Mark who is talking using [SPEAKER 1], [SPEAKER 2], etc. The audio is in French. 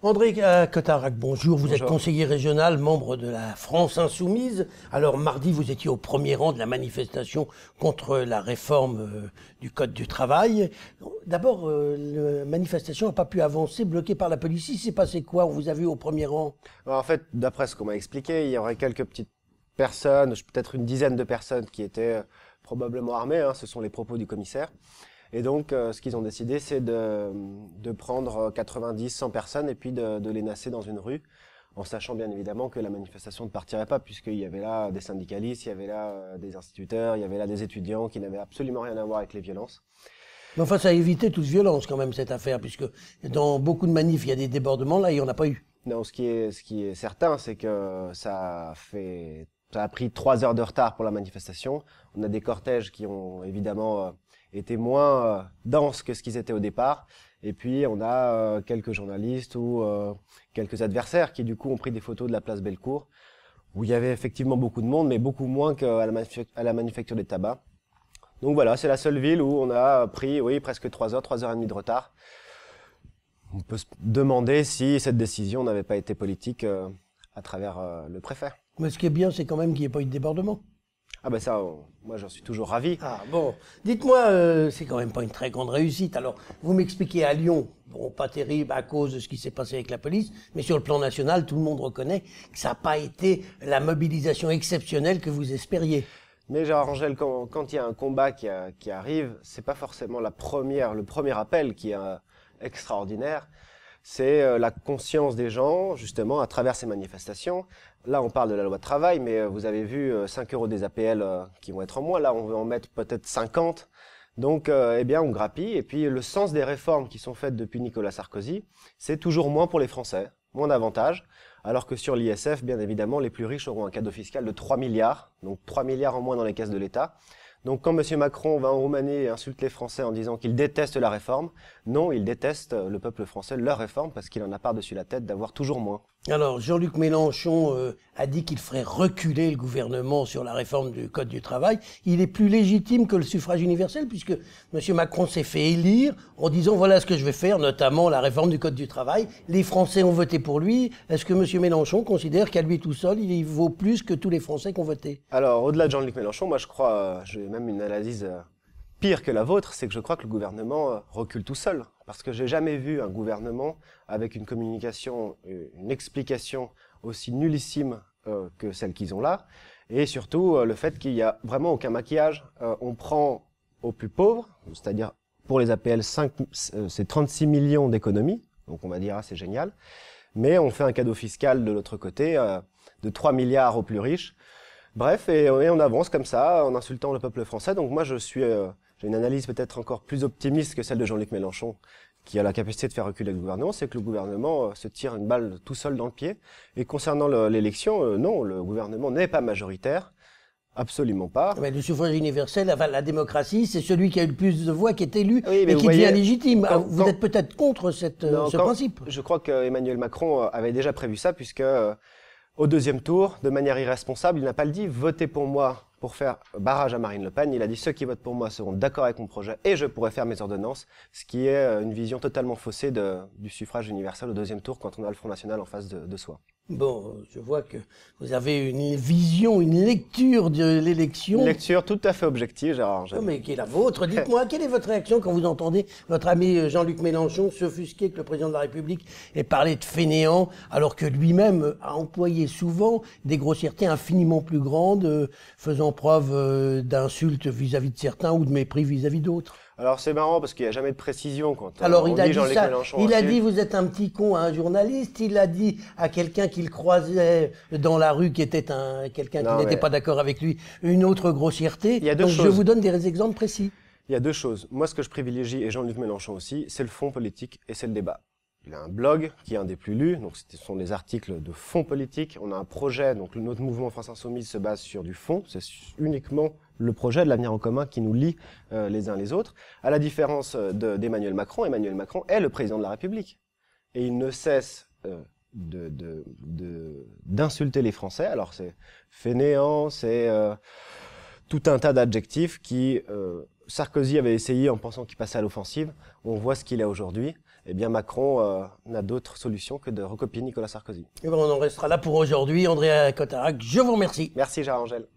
[SPEAKER 1] André Cotarac, bonjour. Vous êtes conseiller régional, membre de la France Insoumise. Alors, mardi, vous étiez au premier rang de la manifestation contre la réforme du Code du travail. D'abord, la manifestation n'a pas pu avancer, bloquée par la police. Il s'est passé quoi? On vous a vu au premier rang?
[SPEAKER 2] Alors, en fait, d'après ce qu'on m'a expliqué, il y aurait quelques petites personnes, peut-être une dizaine de personnes qui étaient probablement armées. Hein, ce sont les propos du commissaire. Et donc, ce qu'ils ont décidé, c'est de prendre 90, 100 personnes et puis de les nasser dans une rue, en sachant bien évidemment que la manifestation ne partirait pas, puisqu'il y avait là des syndicalistes, il y avait là des instituteurs, il y avait là des étudiants qui n'avaient absolument rien à voir avec les violences.
[SPEAKER 1] Mais enfin, ça a évité toute violence quand même, cette affaire, puisque dans beaucoup de manifs, il y a des débordements, là, il n'y en a pas eu.
[SPEAKER 2] Non, ce qui est certain, c'est que ça a pris 3 heures de retard pour la manifestation. On a des cortèges qui ont évidemment étaient moins denses que ce qu'ils étaient au départ. Et puis, on a quelques journalistes ou quelques adversaires qui, du coup, ont pris des photos de la place Bellecour, où il y avait effectivement beaucoup de monde, mais beaucoup moins qu'à la manufacture des tabacs. Donc voilà, c'est la seule ville où on a pris, oui, presque 3 heures, 3 heures et demie de retard. On peut se demander si cette décision n'avait pas été politique à travers le préfet.
[SPEAKER 1] Mais ce qui est bien, c'est quand même qu'il n'y ait pas eu de débordement.
[SPEAKER 2] Ah ben ça, moi j'en suis toujours ravi.
[SPEAKER 1] Ah bon, dites-moi, c'est quand même pas une très grande réussite. Alors, vous m'expliquez à Lyon, bon, pas terrible à cause de ce qui s'est passé avec la police, mais sur le plan national, tout le monde reconnaît que ça n'a pas été la mobilisation exceptionnelle que vous espériez.
[SPEAKER 2] Mais Gérard Angel, quand il y a un combat qui arrive, c'est pas forcément le premier appel qui est extraordinaire. C'est la conscience des gens, justement, à travers ces manifestations. Là, on parle de la loi de travail, mais vous avez vu 5 € des APL qui vont être en moins. Là, on veut en mettre peut-être 50. Donc, eh bien, on grappille. Et puis, le sens des réformes qui sont faites depuis Nicolas Sarkozy, c'est toujours moins pour les Français, moins d'avantages. Alors que sur l'ISF, bien évidemment, les plus riches auront un cadeau fiscal de 3 milliards. Donc, 3 milliards en moins dans les caisses de l'État. Donc quand M. Macron va en Roumanie et insulte les Français en disant qu'il déteste la réforme, non, il déteste le peuple français, leur réforme, parce qu'il en a par-dessus la tête d'avoir toujours moins.
[SPEAKER 1] Alors Jean-Luc Mélenchon a dit qu'il ferait reculer le gouvernement sur la réforme du Code du travail. Il est plus légitime que le suffrage universel, puisque M. Macron s'est fait élire en disant voilà ce que je vais faire, notamment la réforme du Code du travail. Les Français ont voté pour lui. Est-ce que M. Mélenchon considère qu'à lui tout seul, il vaut plus que tous les Français qui ont voté?
[SPEAKER 2] Alors au-delà de Jean-Luc Mélenchon, moi je crois, j'ai même une analyse pire que la vôtre, c'est que je crois que le gouvernement recule tout seul. Parce que j'ai jamais vu un gouvernement avec une communication, une explication aussi nullissime que celle qu'ils ont là. Et surtout, le fait qu'il n'y a vraiment aucun maquillage. On prend aux plus pauvres, c'est-à-dire pour les APL, c'est 36 millions d'économies. Donc on va dire, ah, c'est génial. Mais on fait un cadeau fiscal de l'autre côté de 3 milliards aux plus riches. Bref, et on avance comme ça, en insultant le peuple français. Donc moi, j'ai une analyse peut-être encore plus optimiste que celle de Jean-Luc Mélenchon, qui a la capacité de faire reculer le gouvernement, c'est que le gouvernement se tire une balle tout seul dans le pied. Et concernant l'élection, non, le gouvernement n'est pas majoritaire, absolument pas.
[SPEAKER 1] Mais le suffrage universel, la démocratie, c'est celui qui a eu le plus de voix qui est élu
[SPEAKER 2] oui,
[SPEAKER 1] et qui devient légitime. Vous êtes peut-être contre ce principe.
[SPEAKER 2] Je crois qu'Emmanuel Macron avait déjà prévu ça, puisque au deuxième tour, de manière irresponsable, il n'a pas dit « votez pour moi » pour faire barrage à Marine Le Pen. Il a dit « ceux qui votent pour moi seront d'accord avec mon projet et je pourrai faire mes ordonnances », ce qui est une vision totalement faussée du suffrage universel au deuxième tour quand on a le Front National en face de soi.
[SPEAKER 1] Bon, je vois que vous avez une vision, une lecture de l'élection.
[SPEAKER 2] Une lecture tout à fait objective, Gérard Angel.
[SPEAKER 1] Non, mais qui est la vôtre? Dites-moi, quelle est votre réaction quand vous entendez votre ami Jean-Luc Mélenchon s'offusquer que le président de la République ait parlé de fainéant, alors que lui-même a employé souvent des grossièretés infiniment plus grandes, faisant preuve d'insultes vis-à-vis de certains ou de mépris vis-à-vis d'autres?
[SPEAKER 2] Alors c'est marrant parce qu'il n'y a jamais de précision quand
[SPEAKER 1] alors,
[SPEAKER 2] on
[SPEAKER 1] dit
[SPEAKER 2] Jean-Luc Mélenchon.
[SPEAKER 1] Il a dit vous êtes un petit con à un journaliste, il a dit à quelqu'un qu'il croisait dans la rue qui était quelqu'un qui n'était pas d'accord avec lui, une autre grossièreté.
[SPEAKER 2] Il y a deux choses.
[SPEAKER 1] Je vous donne des exemples précis.
[SPEAKER 2] Il y a deux choses. Moi ce que je privilégie, et Jean-Luc Mélenchon aussi, c'est le fond politique et c'est le débat. Il a un blog qui est un des plus lus, donc ce sont des articles de fond politique. On a un projet, donc notre mouvement France Insoumise se base sur du fond, c'est uniquement le projet de l'avenir en commun qui nous lie les uns les autres. À la différence d'Emmanuel Macron, Emmanuel Macron est le président de la République. Et il ne cesse d'insulter les Français. Alors c'est fainéant, c'est tout un tas d'adjectifs qui Sarkozy avait essayé en pensant qu'il passait à l'offensive. On voit ce qu'il est aujourd'hui. Eh bien, Macron n'a d'autre solution que de recopier Nicolas Sarkozy.
[SPEAKER 1] Et ben on en restera là pour aujourd'hui. Andrea Cotarac, je vous remercie.
[SPEAKER 2] Merci, Gérard Angel.